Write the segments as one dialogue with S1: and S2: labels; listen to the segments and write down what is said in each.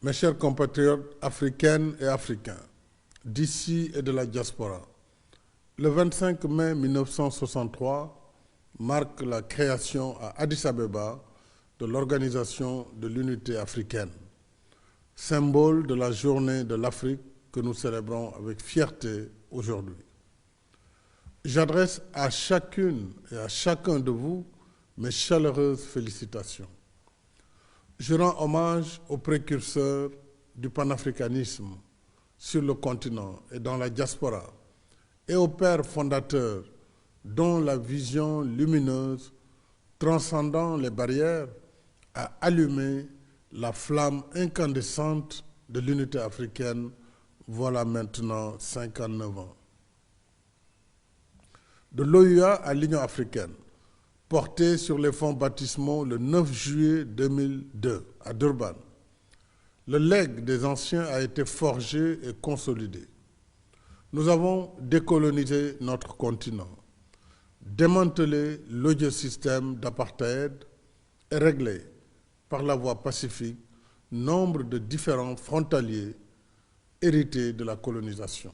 S1: Mes chers compatriotes africaines et africains, d'ici et de la diaspora, le 25 mai 1963 marque la création à Addis Abeba de l'Organisation de l'Unité africaine, symbole de la journée de l'Afrique que nous célébrons avec fierté aujourd'hui. J'adresse à chacune et à chacun de vous mes chaleureuses félicitations. Je rends hommage aux précurseurs du panafricanisme sur le continent et dans la diaspora et aux pères fondateurs dont la vision lumineuse, transcendant les barrières, a allumé la flamme incandescente de l'unité africaine voilà maintenant 59 ans. De l'OUA à l'Union africaine, portée sur les fonds baptismaux le 9 juillet 2002 à Durban, le legs des anciens a été forgé et consolidé. Nous avons décolonisé notre continent, démantelé l'odieux système d'apartheid et réglé, par la voie pacifique, nombre de différends frontaliers hérités de la colonisation.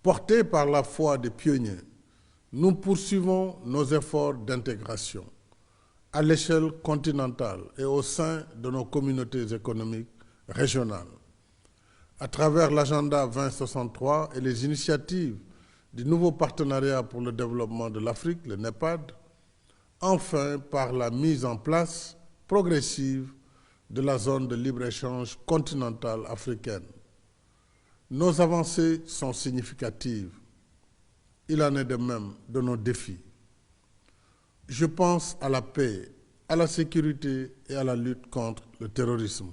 S1: Portés par la foi des pionniers, nous poursuivons nos efforts d'intégration à l'échelle continentale et au sein de nos communautés économiques régionales. À travers l'agenda 2063 et les initiatives du nouveau partenariat pour le développement de l'Afrique, le NEPAD, enfin par la mise en place progressive de la zone de libre-échange continentale africaine. Nos avancées sont significatives. Il en est de même de nos défis. Je pense à la paix, à la sécurité et à la lutte contre le terrorisme,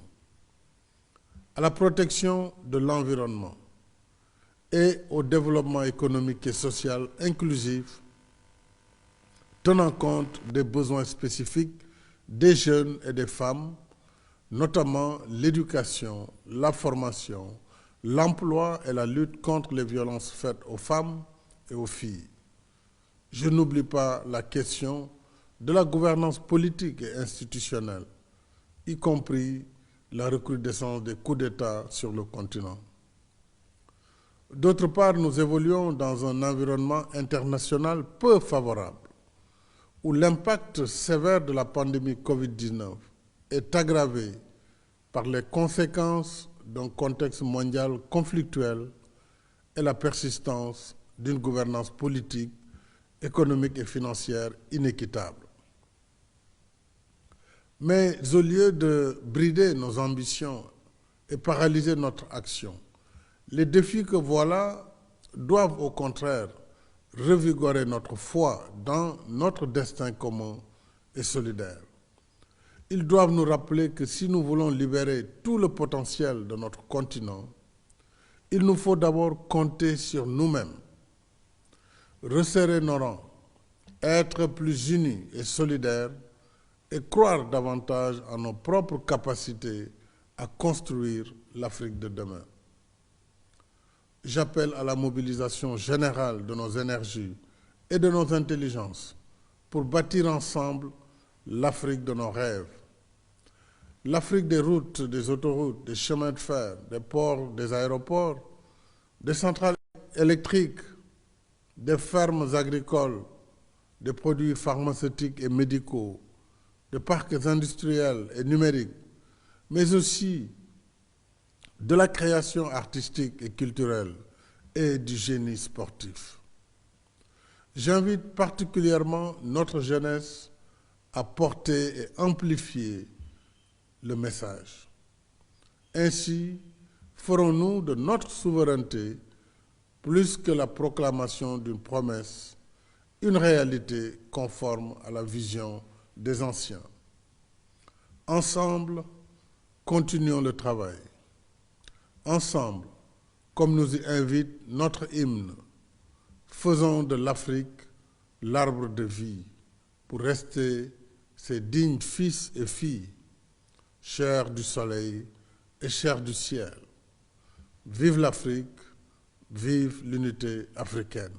S1: à la protection de l'environnement et au développement économique et social inclusif, tenant compte des besoins spécifiques des jeunes et des femmes, notamment l'éducation, la formation, l'emploi et la lutte contre les violences faites aux femmes et aux filles. Je n'oublie pas la question de la gouvernance politique et institutionnelle, y compris la recrudescence des coups d'État sur le continent. D'autre part, nous évoluons dans un environnement international peu favorable, où l'impact sévère de la pandémie Covid-19 est aggravé par les conséquences d'un contexte mondial conflictuel et la persistance d'une gouvernance politique, économique et financière inéquitable. Mais au lieu de brider nos ambitions et paralyser notre action, les défis que voilà doivent au contraire revigorer notre foi dans notre destin commun et solidaire. Ils doivent nous rappeler que si nous voulons libérer tout le potentiel de notre continent, il nous faut d'abord compter sur nous-mêmes, resserrer nos rangs, être plus unis et solidaires et croire davantage en nos propres capacités à construire l'Afrique de demain. J'appelle à la mobilisation générale de nos énergies et de nos intelligences pour bâtir ensemble l'Afrique de nos rêves. L'Afrique des routes, des autoroutes, des chemins de fer, des ports, des aéroports, des centrales électriques, des fermes agricoles, des produits pharmaceutiques et médicaux, des parcs industriels et numériques, mais aussi de la création artistique et culturelle et du génie sportif. J'invite particulièrement notre jeunesse à porter et amplifier le message. Ainsi, ferons-nous de notre souveraineté, plus que la proclamation d'une promesse, une réalité conforme à la vision des anciens. Ensemble, continuons le travail. Ensemble, comme nous y invite notre hymne, faisons de l'Afrique l'arbre de vie pour rester ses dignes fils et filles, chers du soleil et chers du ciel. Vive l'Afrique, vive l'unité africaine.